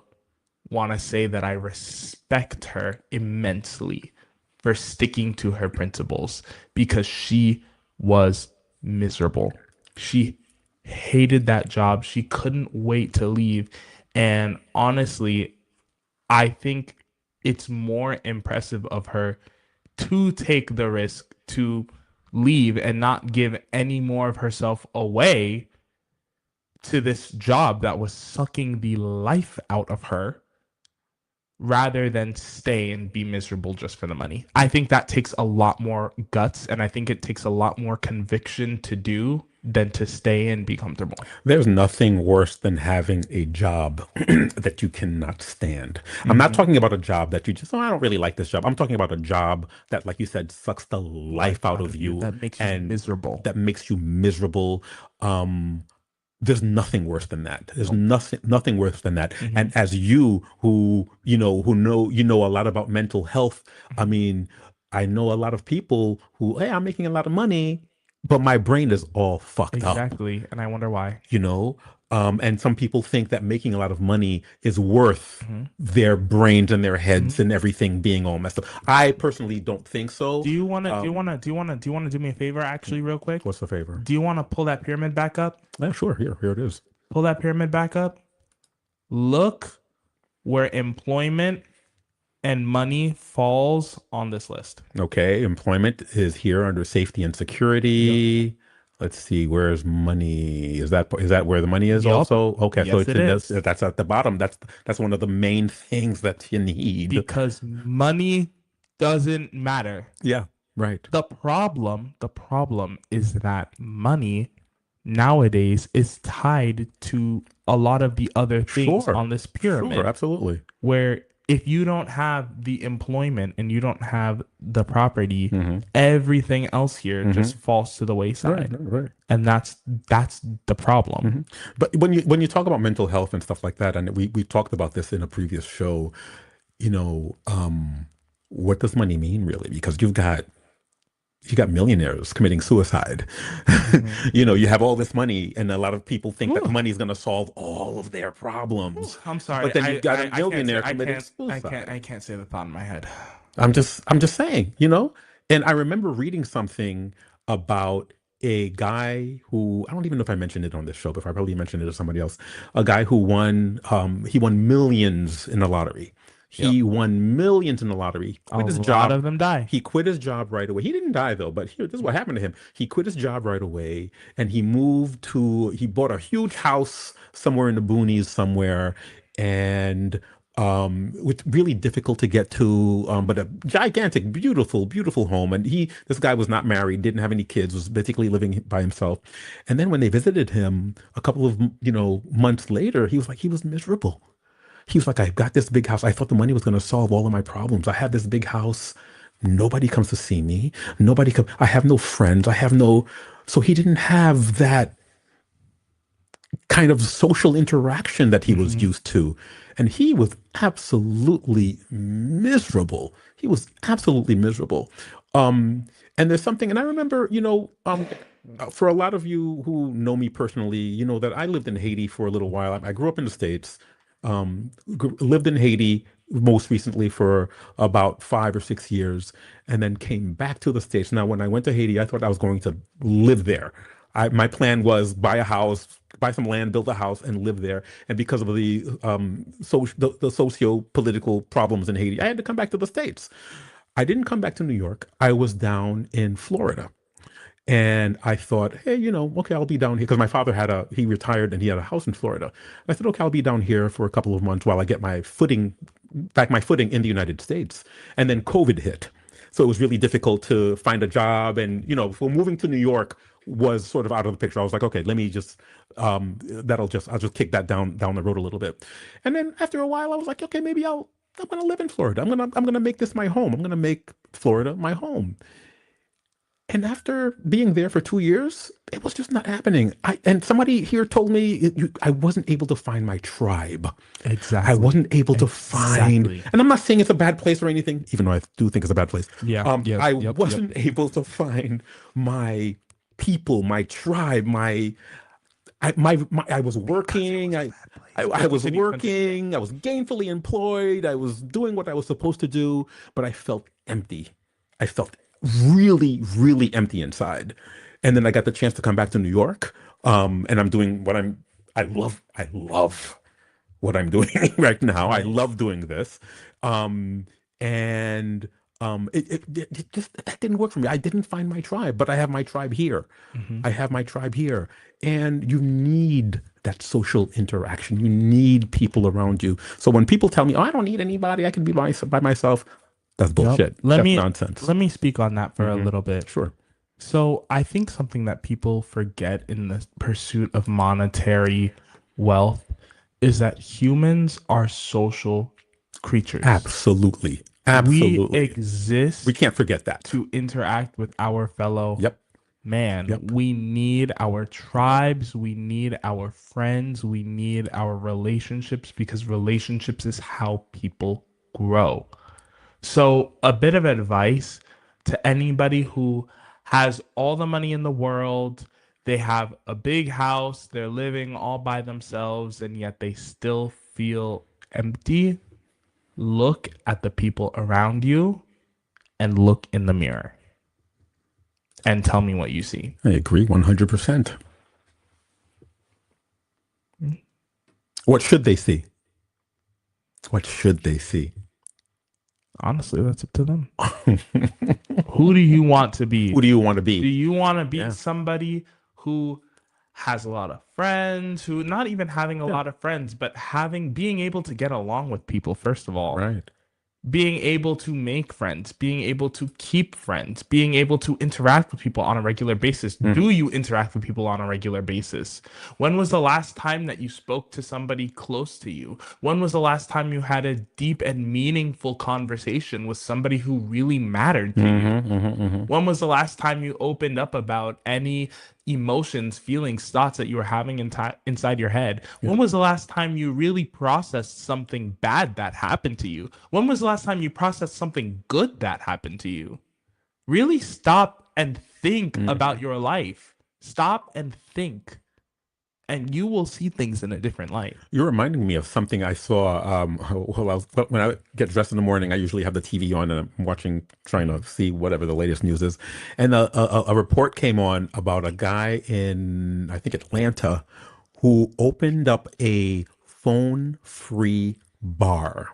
want to say that I respect her immensely for sticking to her principles because she was miserable. She hated that job. She couldn't wait to leave. And honestly, I think it's more impressive of her to take the risk to leave and not give any more of herself away to this job that was sucking the life out of her, rather than stay and be miserable just for the money. I think that takes a lot more guts, and I think it takes a lot more conviction to do than to stay and be comfortable. There's nothing worse than having a job that you cannot stand. I'm not talking about a job that you just, I don't really like this job. I'm talking about a job that, like you said, sucks the life out of you. That makes you miserable. That makes you miserable. There's nothing worse than that. There's nothing worse than that. Mm-hmm. And as you who know a lot about mental health, I mean, I know a lot of people who, hey, I'm making a lot of money, but my brain is all fucked up. Exactly. And I wonder why. And some people think that making a lot of money is worth their brains and their heads and everything being all messed up. I personally don't think so. Do you want to do me a favor actually real quick? What's the favor? Do you want to pull that pyramid back up? Yeah, sure. Here it is. Pull that pyramid back up. Look where employment and money falls on this list. Okay, employment is here under safety and security. Yep. Let's see, where's money? Is that where the money is? Yep. Also? Okay, yes, so that's at the bottom. That's one of the main things that you need. Because money doesn't matter. Yeah, right. The problem is that money nowadays is tied to a lot of the other things on this pyramid. Sure, absolutely. Where if you don't have the employment and you don't have the property, everything else here just falls to the wayside. Right. And that's the problem. But when you talk about mental health and stuff like that, and we talked about this in a previous show, what does money mean really? Because you got millionaires committing suicide. You have all this money, and a lot of people think that money is going to solve all of their problems. I'm sorry, but then you got a millionaire committing suicide. I can't say the thought in my head. I'm just saying, And I remember reading something about a guy who, I don't even know if I mentioned it on this show, but if I probably mentioned it to somebody else, a guy who won millions in the lottery. He won millions in the lottery. A lot of them die. He quit his job right away. He didn't die though, but this is what happened to him. He quit his job right away, and he bought a huge house somewhere in the boonies somewhere, and it's really difficult to get to, but a gigantic, beautiful, beautiful home. And this guy was not married, didn't have any kids, was basically living by himself. And then when they visited him a couple of months later, he was miserable. He was like, I got this big house. I thought the money was going to solve all of my problems. I had this big house. Nobody comes to see me. I have no friends. So he didn't have that kind of social interaction that he was used to. And he was absolutely miserable. He was absolutely miserable. And there's something, and I remember, for a lot of you who know me personally, you know that I lived in Haiti for a little while. I grew up in the States, lived in Haiti most recently for about 5 or 6 years, and then came back to the States. Now, when I went to Haiti, I thought I was going to live there. My plan was buy a house, buy some land, build a house, and live there. And because of the socio-political problems in Haiti, I had to come back to the States. I didn't come back to New York. I was down in Florida. And I thought, hey, okay, I'll be down here because my father he retired and he had a house in Florida. I said, okay, I'll be down here for a couple of months while I get my footing in the United States. And then COVID hit. So it was really difficult to find a job. And, for moving to New York was sort of out of the picture. I was like, okay, let me just, I'll just kick that down the road a little bit. And then after a while, I was like, okay, maybe I'm going to live in Florida. I'm going to make this my home. I'm going to make Florida my home. And after being there for 2 years, it was just not happening. And somebody here told me I wasn't able to find my tribe. Exactly. I wasn't able to find, and I'm not saying it's a bad place or anything, even though I do think it's a bad place. I wasn't able to find my people, my tribe, I was working. I was working. I was gainfully employed. I was doing what I was supposed to do, but I felt empty. I felt really, really empty inside. And then I got the chance to come back to New York. And I'm doing what I love what I'm doing right now. I love doing this. It just, that didn't work for me. I didn't find my tribe, but I have my tribe here. I have my tribe here. And you need that social interaction. You need people around you. So when people tell me, oh, I don't need anybody, I can be by myself, that's bullshit. That's nonsense. Let me speak on that for a little bit. Sure. So I think something that people forget in the pursuit of monetary wealth is that humans are social creatures. Absolutely. We exist. We can't forget that. To interact with our fellow man. We need our tribes. We need our friends. We need our relationships because relationships is how people grow. So a bit of advice to anybody who has all the money in the world, they have a big house, they're living all by themselves, and yet they still feel empty. Look at the people around you and look in the mirror and tell me what you see. I agree 100%. What should they see? What should they see? Honestly, that's up to them. Who do you want to be? Who do you want to be? Do you want to be somebody who has a lot of friends, who not even having a lot of friends, but being able to get along with people, first of all. Right. Being able to make friends, being able to keep friends, being able to interact with people on a regular basis. Do you interact with people on a regular basis? When was the last time that you spoke to somebody close to you? When was the last time you had a deep and meaningful conversation with somebody who really mattered to you? When was the last time you opened up about any emotions, feelings, thoughts that you were having inside your head? When was the last time you really processed something bad that happened to you? When was the last time you processed something good that happened to you? Really stop and think about your life. Stop and think. And you will see things in a different light. You're reminding me of something I saw when I get dressed in the morning. I usually have the TV on and I'm trying to see whatever the latest news is. And a report came on about a guy in, I think, Atlanta, who opened up a phone-free bar.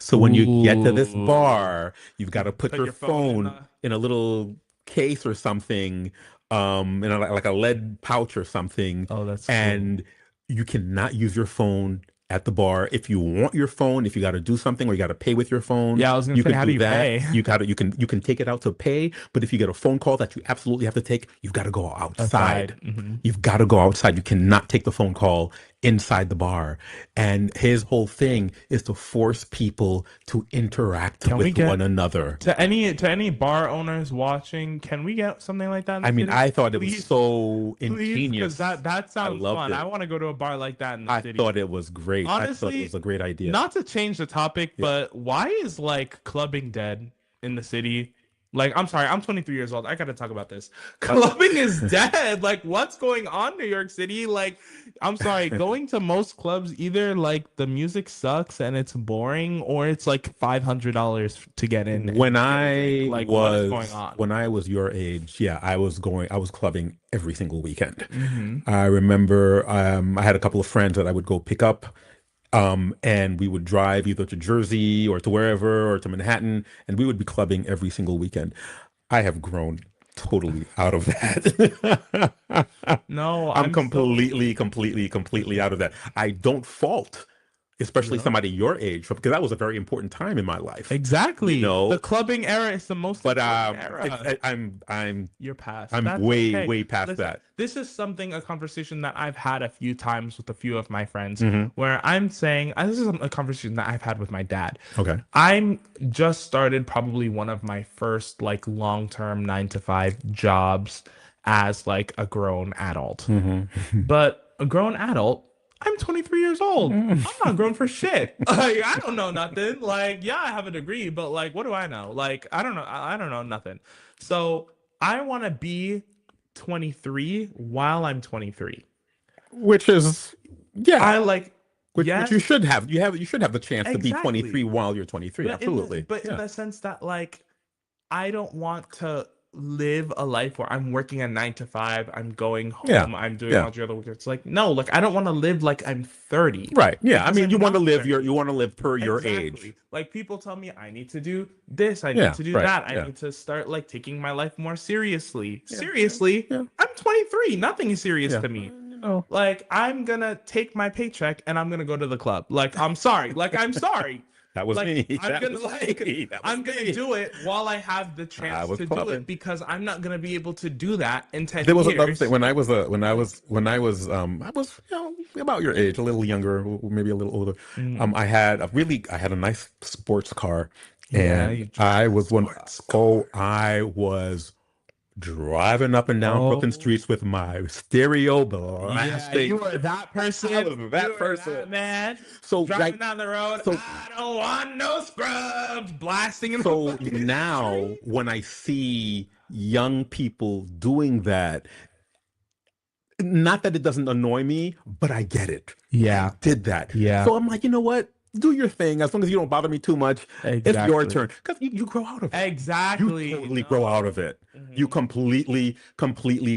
So when you get to this bar, you've got to put your phone in a little case or something, like a lead pouch or something. Oh, that's and you cannot use your phone at the bar. If you want your phone, if you got to do something or you got to pay with your phone, I was going to say, how do you pay? You can take it out to pay, but if you get a phone call that you absolutely have to take, you've got to go outside. You've got to go outside. You cannot take the phone call inside the bar, and his whole thing is to force people to interact with one another. To any bar owners watching, can we get something like that in the city? I thought it was so ingenious. Because that sounds fun. I want to go to a bar like that in the city. I thought it was great. Honestly, I thought it was a great idea. Not to change the topic, but why is like clubbing dead in the city? Like, I'm sorry, I'm 23 years old. I gotta talk about this. Clubbing is dead. Like, what's going on, New York City? Like, I'm sorry, going to most clubs, either like the music sucks and it's boring, or it's like $500 to get in. When I was your age, I was clubbing every single weekend. Mm-hmm. I remember I had a couple of friends that I would go pick up. And we would drive either to Jersey or to wherever or to Manhattan, and we would be clubbing every single weekend. I have grown totally out of that. No, I'm completely out of that. I don't fault, especially somebody your age, because that was a very important time in my life. Exactly. You know, the clubbing era is the most important era. You're past. I'm way past that. This is a conversation that I've had a few times with a few of my friends, Mm-hmm. where I'm saying, this is a conversation that I've had with my dad. Okay. I'm just started probably one of my first like long-term 9-to-5 jobs as like a grown adult. Mm-hmm. But a grown adult, I'm 23 years old. I'm not grown for shit. Like, I don't know nothing. Like, yeah, I have a degree, but like, what do I know? Like, I don't know. I don't know nothing. So I want to be 23 while I'm 23. Which is, which you should have. You should have the chance to be 23 while you're 23. But absolutely. In the sense that, like, I don't want to live a life where I'm working a 9-to-5, I'm going home, I'm doing all the other work. It's like, no, like, I don't want to live like I'm 30. Right. Yeah. I mean, you want to live per your age. Like, people tell me I need to do this, I need to do that. I need to start like taking my life more seriously. Seriously, I'm 23. Nothing is serious to me. No. Like, I'm gonna take my paycheck and I'm gonna go to the club. Like, I'm sorry. I'm sorry. That was me. I'm gonna do it while I have the chance to do it, because I'm not gonna be able to do that in 10 years. There was another thing when I was about your age, a little younger, maybe a little older. I had a nice sports car, and I was driving up and down Brooklyn streets with my stereo blasting. Yeah, you were that person. I was that person, that man. So driving down the road, I don't want no scrubs, blasting. So now, when I see young people doing that, not that it doesn't annoy me, but I get it. Yeah, I did that. Yeah. So I'm like, you know what? Do your thing. As long as you don't bother me too much, it's your turn. Because you grow out of it. Exactly. You totally grow out of it. Mm-hmm. You completely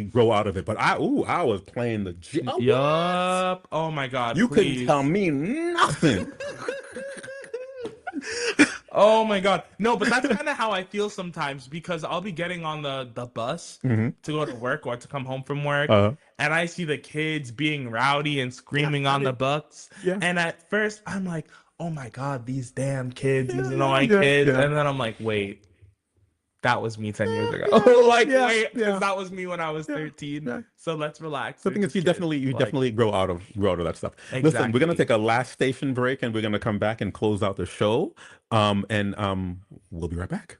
grow out of it. But I was playing the Yup. Oh my God. You couldn't tell me nothing. Oh my God. No, but that's kind of how I feel sometimes, because I'll be getting on the bus to go to work or to come home from work, and I see the kids being rowdy and screaming on the bus. Yeah. And at first I'm like, oh my God, these damn kids, these annoying kids. Yeah. And then I'm like, wait, that was me 10 years ago. That was me when I was 13. Yeah. So let's relax. The thing is, you definitely grow out of that stuff. Exactly. Listen, we're gonna take a last station break, and we're gonna come back and close out the show. We'll be right back.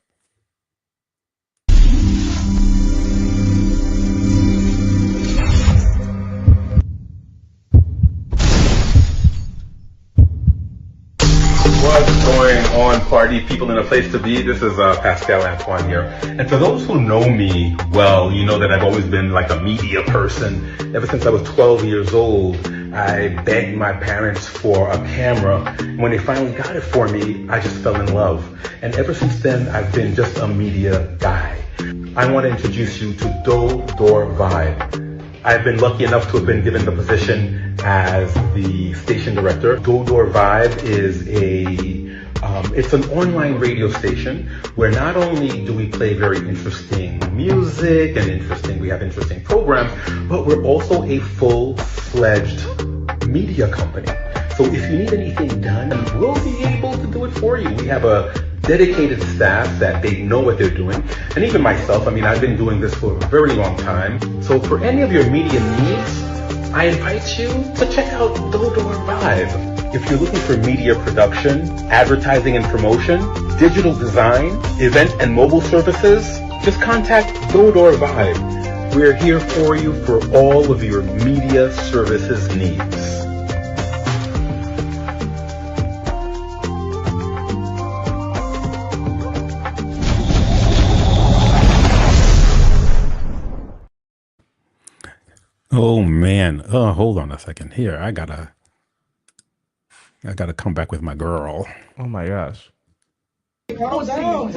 What's going on, party people in a place to be? This is Pascal Antoine here. And for those who know me well, you know that I've always been like a media person. Ever since I was 12 years old, I begged my parents for a camera. When they finally got it for me, I just fell in love. And ever since then, I've been just a media guy. I want to introduce you to Do-Door Vibe. I've been lucky enough to have been given the position as the station director. Do-Door Vibe is it's an online radio station where not only do we play very interesting music and we have interesting programs, but we're also a full-fledged media company. So if you need anything done, we'll be able to do it for you. We have a dedicated staff that they know what they're doing. And even myself, I've been doing this for a very long time. So for any of your media needs, I invite you to check out Dodor Vibe. If you're looking for media production, advertising and promotion, digital design, event and mobile services, just contact Dodor Vibe. We're here for you for all of your media services needs. Oh man. Oh, hold on a second. Here, I gotta come back with my girl. Oh my gosh. Calm down. Who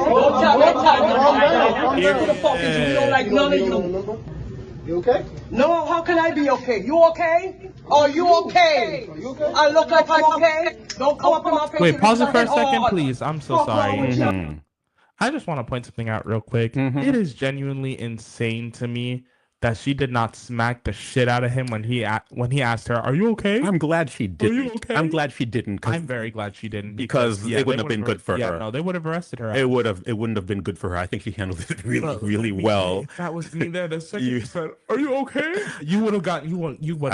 the fuck is you? We don't like none of you. You okay? No, how can I be okay? You okay? Are you okay? I look like I'm okay? Don't come up in my face. Wait, pause it for a and second, hard. please. I'm so Fuck sorry. wrong with you? I just want to point something out real quick. It is genuinely insane to me that she did not smack the shit out of him when he asked her, "Are you okay?" I'm glad she didn't. Are you okay? I'm glad she didn't. I'm very glad she didn't because it wouldn't have been good for her. No, they would have arrested her. It wouldn't have been good for her. I think she handled it really well. If that was me there, the second you said, "Are you okay?" You would have got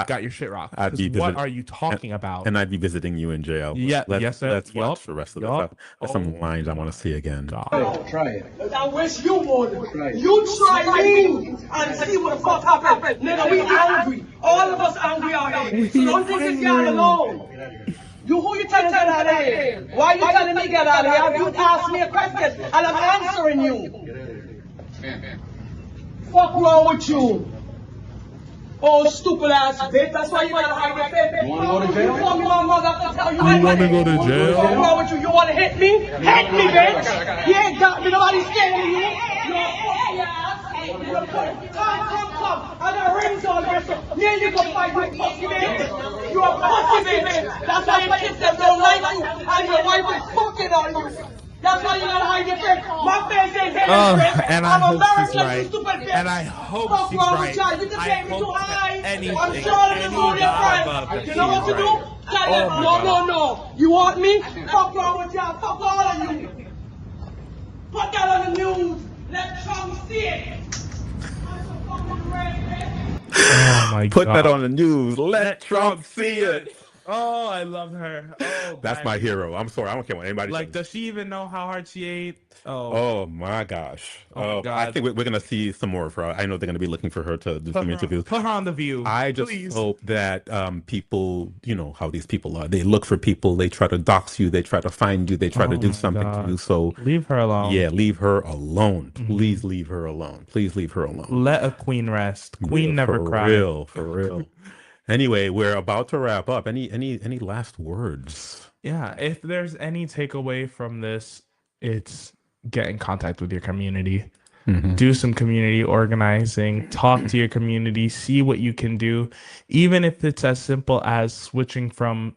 got your shit rocked. What are you talking about? And I'd be visiting you in jail. Yeah, let's watch the rest of this. There's some lines I want to see again. Try it. I wish you would. You try me and see what the fuck happened. Nigga, we angry. All of us angry out here. So don't think this girl alone. Who you telling to get out of here? Why you telling me get out of here? You asked me a question and I'm answering you. Fuck wrong with you? Oh, stupid ass bitch. That's why you gotta hide your face. You wanna go to jail? You call me my mother, I can tell you. You wanna go to jail? What's wrong with you? You wanna hit me? Hit me, bitch. You ain't got me. Nobody's scared of you. You're a pussy ass. Come. I got rings on, bitch. Yeah, you go fight, you pussy, bitch. You're a pussy, bitch. That's why your kids them don't like you. And your wife is fucking on you. That's why you gotta hide your face. My face ain't here, bitch. And I'm I hope American, she's right. you stupid bitch. And I hope Fuck she's wrong right. with y'all. You can I take me hope too high. anything, I'm sure this is all your friends. You know what to do? Tell them, no. You want me? Fuck wrong with y'all. Fuck all of you. Put that on the news. Let Trump see it. Oh my God. Put that on the news. Let Trump see it. Oh, I love her. Oh, that's my hero. I'm sorry. I don't care what anybody says. Does she even know how hard she ate? Oh my gosh. Oh, God. I think we're going to see some more of her. I know they're going to be looking for her to do some interviews. Put her on The View. I just please. hope that people, you know how these people are. They look for people. They try to dox you. They try to find you. They try to do something to you. So leave her alone. Yeah, leave her alone. Please leave her alone. Please leave her alone. Let a queen rest. Queen never cries. For real. Anyway, we're about to wrap up. Any last words? Yeah, if there's any takeaway from this, it's get in contact with your community. Do some community organizing, talk to your community, see what you can do, even if it's as simple as switching from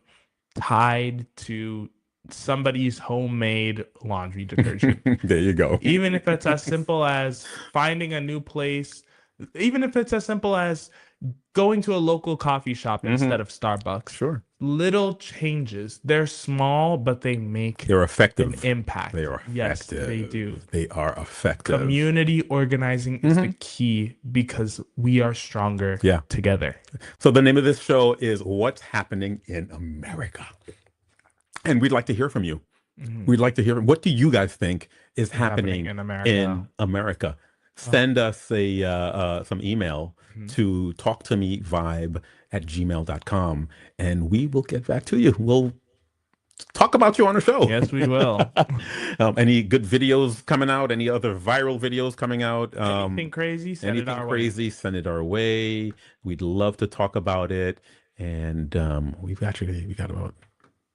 Tide to somebody's homemade laundry detergent. There you go. Even if it's as simple as finding a new place, even if it's as simple as going to a local coffee shop instead of Starbucks. Sure. Little changes. They're small, but they're effective. An impact. They are effective. Yes, they do. They are effective. Community organizing is the key because we are stronger together. So the name of this show is What's Happening in America. And we'd like to hear from you. We'd like to hear, what do you guys think is happening in America? Send us some email to talktomevibe@gmail.com and we will get back to you. We'll talk about you on the show. Yes, we will. Any good videos coming out? Any other viral videos coming out? Anything crazy? Send it our way. Send it our way. We'd love to talk about it. And we got about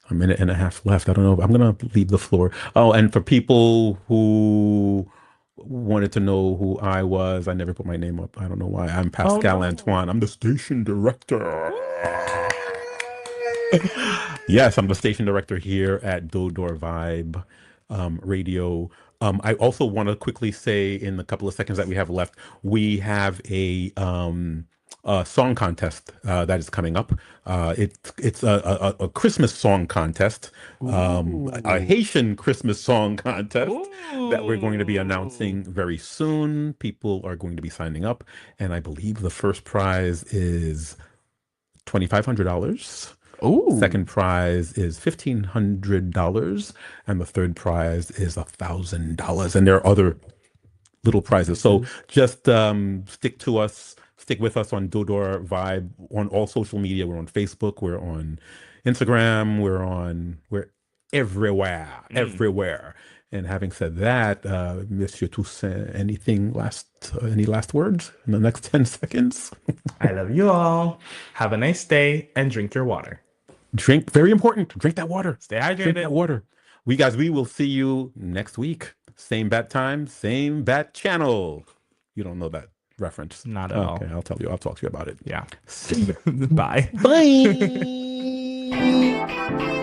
a minute and a half left. I don't know. I'm going to leave the floor. Oh, and for people who wanted to know who I was, I never put my name up. I don't know why. I'm Pascal Antoine. I'm the station director. Yes, I'm the station director here at Dodor Vibe Radio. I also want to quickly say, in the couple of seconds that we have left, we have a song contest that is coming up. It's a Christmas song contest, a Haitian Christmas song contest that we're going to be announcing very soon. People are going to be signing up, and I believe the first prize is $2,500. Ooh. Second prize is $1,500, and the third prize is $1,000. And there are other little prizes. So just stick with us on Dodor Vibe on all social media. We're on Facebook, we're on Instagram, we're everywhere. And having said that, Monsieur Toussaint, any last words in the next 10 seconds? I love you all. Have a nice day and drink your water. Very important. Drink that water. Stay hydrated. Drink that water. We will see you next week. Same bat time, same bat channel. You don't know that reference. Not at all. Okay, I'll talk to you about it. Yeah. Bye. Bye.